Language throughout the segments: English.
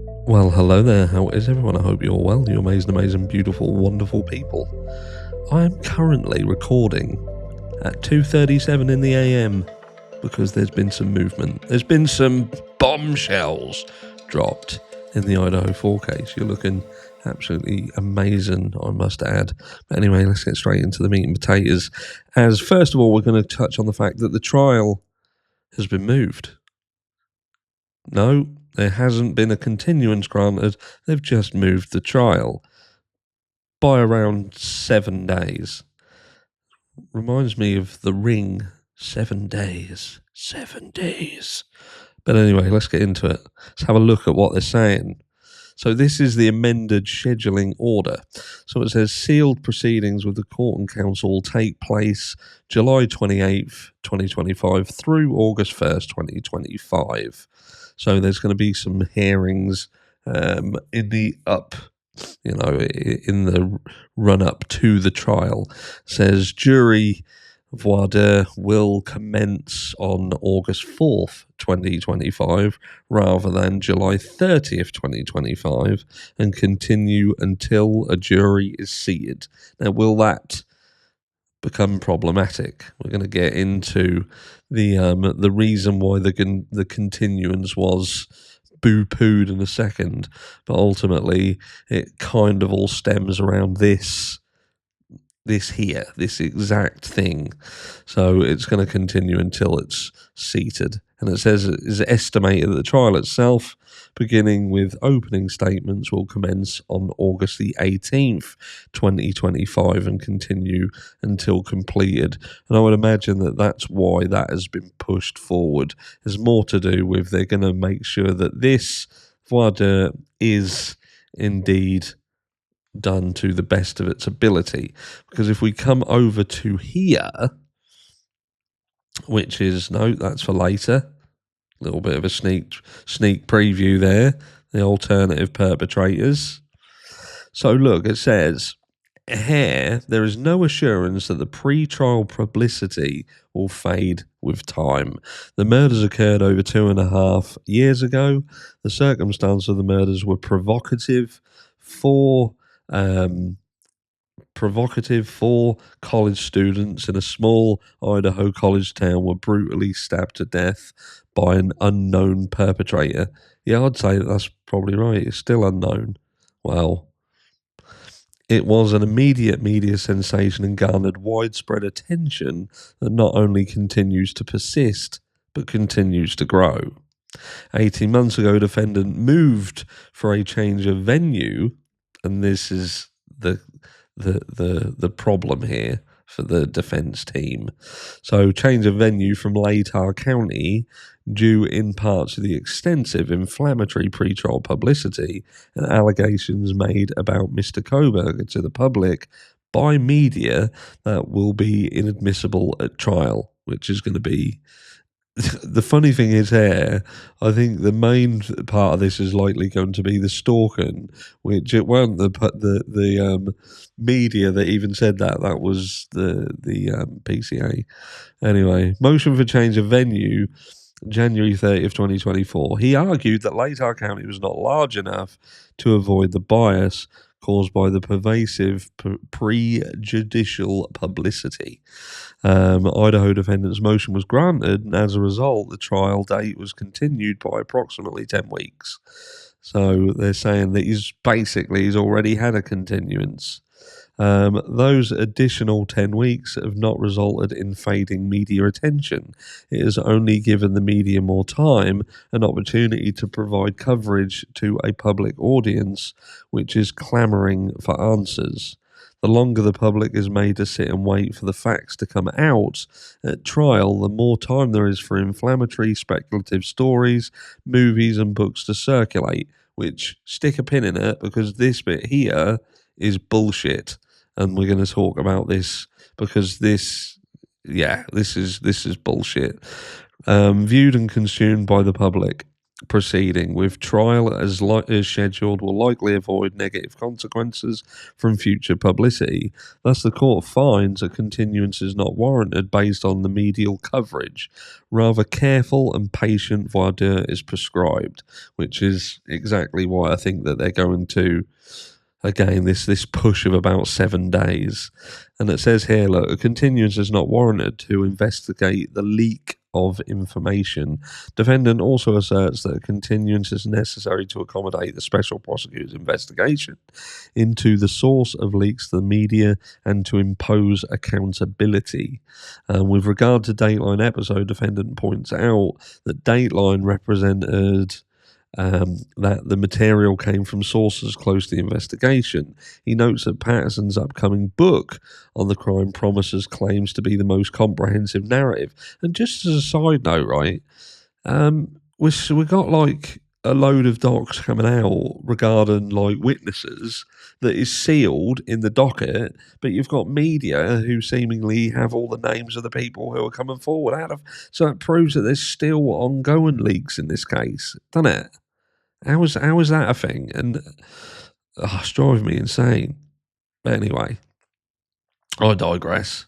Well, hello there. How is everyone? I hope you're well. You amazing, beautiful, wonderful people. I am currently recording at 2:37 in the AM because there's been some movement. There's been some bombshells dropped in the Idaho 4 case. You're looking absolutely amazing, I must add. But anyway, let's get straight into the meat and potatoes. As first of all, we're going to touch on the fact that the trial has been moved. No, there hasn't been a continuance granted. They've just moved the trial by around 7 days. Reminds me of The Ring. 7 days. 7 days. But anyway, let's get into it. Let's have a look at what they're saying. So this is the amended scheduling order. So it says sealed proceedings with the Court and Council will take place July 28th, 2025 through August 1st, 2025. So there's going to be some hearings in the in the run up to the trial. It says jury voir dire will commence on August 4th, 2025, rather than July 30th, 2025, and continue until a jury is seated. Now, will that become problematic? We're going to get into the reason why the continuance was boo-pooed in a second, but ultimately it kind of all stems around this exact thing. So it's going to continue until it's seated. And it says it is estimated that the trial itself, beginning with opening statements, will commence on August the 18th, 2025 and continue until completed. And I would imagine that that's why that has been pushed forward. There's more to do with they're going to make sure that this voir dire is indeed done to the best of its ability. Because if we come over to here, which is, no, that's for later, a little bit of a sneak preview there, the alternative perpetrators. So look, it says here there is no assurance that the pre-trial publicity will fade with time. The murders occurred over 2.5 years ago. The circumstances of the murders were provocative for college students in a small Idaho college town were brutally stabbed to death by an unknown perpetrator. Yeah, I'd say that's probably right. It's still unknown. Well, it was an immediate media sensation and garnered widespread attention that not only continues to persist, but continues to grow. 18 months ago, defendant moved for a change of venue, and this is the problem here for the defense team. So change of venue from Latah County due in part to the extensive inflammatory pretrial publicity and allegations made about Mr. Kohberger to the public by media that will be inadmissible at trial, which is going to be the funny thing is here, I think the main part of this is likely going to be the stalking, which it weren't the media that even said that. That was the PCA. Anyway, motion for change of venue, January 30th, 2024. He argued that Latah County was not large enough to avoid the bias caused by the pervasive prejudicial publicity. Idaho defendant's motion was granted, and as a result, the trial date was continued by approximately 10 weeks. So they're saying that he's already had a continuance. Those additional 10 weeks have not resulted in fading media attention. It has only given the media more time, an opportunity to provide coverage to a public audience which is clamoring for answers. The longer the public is made to sit and wait for the facts to come out at trial, the more time there is for inflammatory, speculative stories, movies, and books to circulate, which stick a pin in it because this bit here is bullshit. And we're going to talk about this because this is bullshit. Viewed and consumed by the public. proceeding with trial as scheduled will likely avoid negative consequences from future publicity. Thus, the court finds a continuance is not warranted based on the medial coverage. Rather, careful and patient voir dire is prescribed, which is exactly why I think that they're going to, again, this push of about 7 days. And it says here, look, a continuance is not warranted to investigate the leak of information. Defendant also asserts that a continuance is necessary to accommodate the special prosecutor's investigation into the source of leaks to the media and to impose accountability. With regard to Dateline episode, defendant points out that Dateline represented that the material came from sources close to the investigation. He notes that Patterson's upcoming book on the crime promises claims to be the most comprehensive narrative. And just as a side note, right, we got like a load of docs coming out regarding like witnesses that is sealed in the docket, but you've got media who seemingly have all the names of the people who are coming forward out of. So it proves that there's still ongoing leaks in this case, doesn't it? How is that a thing? And it's driving me insane. But anyway, I digress.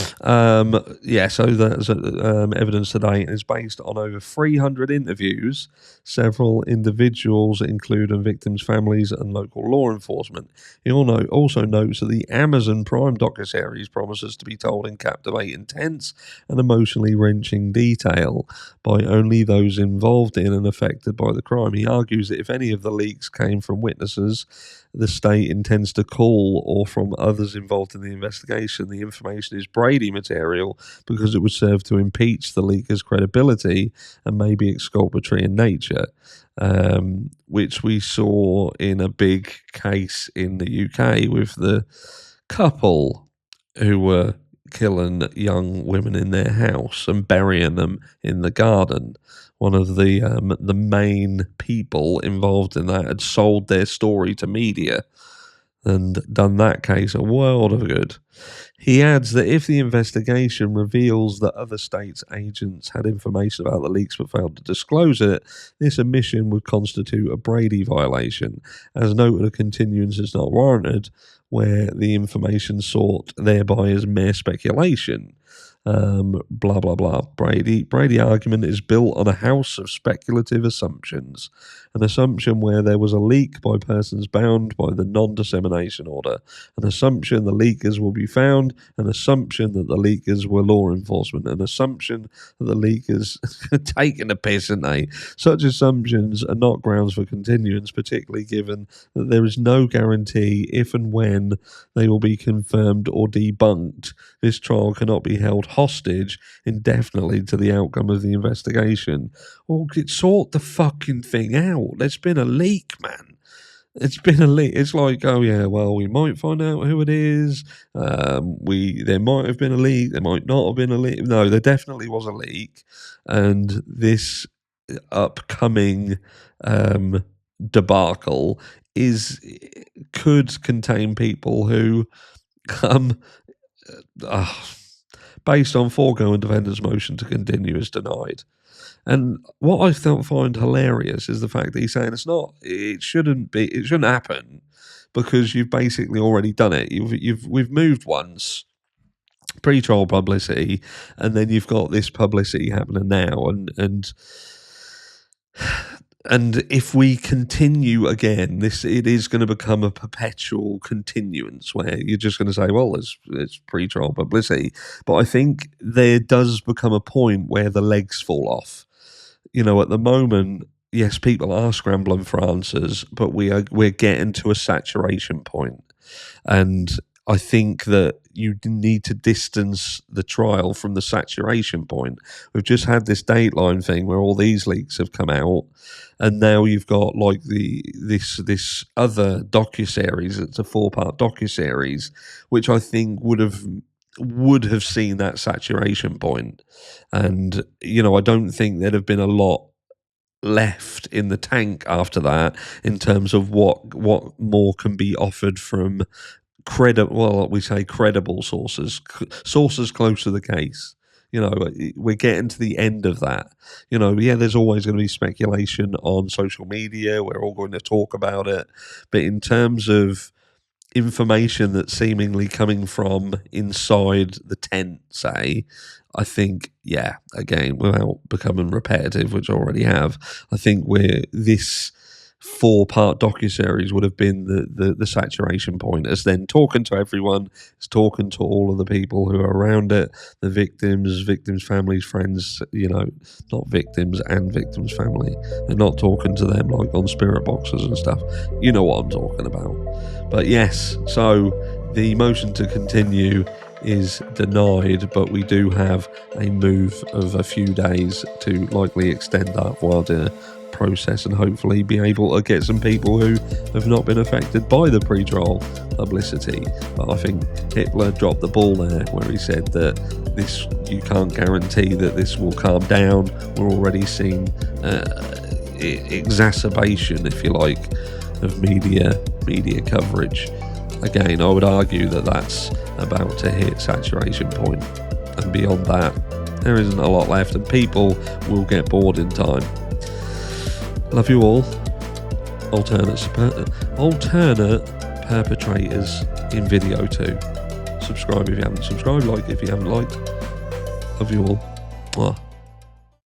So that's evidence today is based on over 300 interviews, several individuals, including victims' families and local law enforcement. He also notes that the Amazon Prime docuseries promises to be told in captivating, tense, and emotionally wrenching detail by only those involved in and affected by the crime. He argues that if any of the leaks came from witnesses the state intends to call or from others involved in the investigation, the information is Brady material because it would serve to impeach the leaker's credibility and may be exculpatory in nature, which we saw in a big case in the UK with the couple who were killing young women in their house and burying them in the garden. One of the main people involved in that had sold their story to media and done that case a world of good. He adds that if the investigation reveals that other states' agents had information about the leaks but failed to disclose it, this omission would constitute a Brady violation. As noted, a continuance is not warranted where the information sought thereby is mere speculation. Blah blah blah. Brady argument is built on a house of speculative assumptions. An assumption where there was a leak by persons bound by the non-dissemination order. An assumption the leakers will be found. An assumption that the leakers were law enforcement. An assumption that the leakers taking a piss, aren't they? Such assumptions are not grounds for continuance, particularly given that there is no guarantee if and when they will be confirmed or debunked. This trial cannot be held hostage indefinitely to the outcome of the investigation. Well, sort the fucking thing out. There's been a leak, man. It's been a leak. It's like, oh yeah, well, we might find out who it is. There might have been a leak. There might not have been a leak. No, there definitely was a leak, and this upcoming debacle could contain people who based on foregoing defendant's motion to continue is denied. And what I find hilarious is the fact that he's saying it shouldn't happen because you've basically already done it. We've moved once, pre-trial publicity, and then you've got this publicity happening now, and if we continue again, it is going to become a perpetual continuance where you're just going to say, well, it's pre-trial publicity. But I think there does become a point where the legs fall off. You know, at the moment, yes, people are scrambling for answers, but we're getting to a saturation point. And I think that you need to distance the trial from the saturation point. We've just had this Dateline thing where all these leaks have come out, and now you've got like this other docuseries. It's a 4-part docuseries, which I think would have seen that saturation point. And you know, I don't think there'd have been a lot left in the tank after that in terms of what more can be offered from credible sources close to the case. You know, we're getting to the end of that. You know, yeah, there's always going to be speculation on social media. We're all going to talk about it. But in terms of information that's seemingly coming from inside the tent, say, I think, yeah, again, without becoming repetitive, which I already have, I think this 4-part docuseries would have been the saturation point. As then talking to everyone, it's talking to all of the people who are around it, the victims, families, friends, you know, not victims and victims' family. They're not talking to them like on spirit boxes and stuff. You know what I'm talking about. But yes, so the motion to continue is denied, but we do have a move of a few days to likely extend that voir dire process and hopefully be able to get some people who have not been affected by the pre-trial publicity. But I think Hitler dropped the ball there where he said that you can't guarantee that this will calm down. We're already seeing exacerbation, if you like, of media coverage. Again, I would argue that that's about to hit saturation point, and beyond that there isn't a lot left, and people will get bored in time. Love you all. Alternate perpetrators in video too. Subscribe if you haven't subscribed, like if you haven't liked. Love you all. Mwah.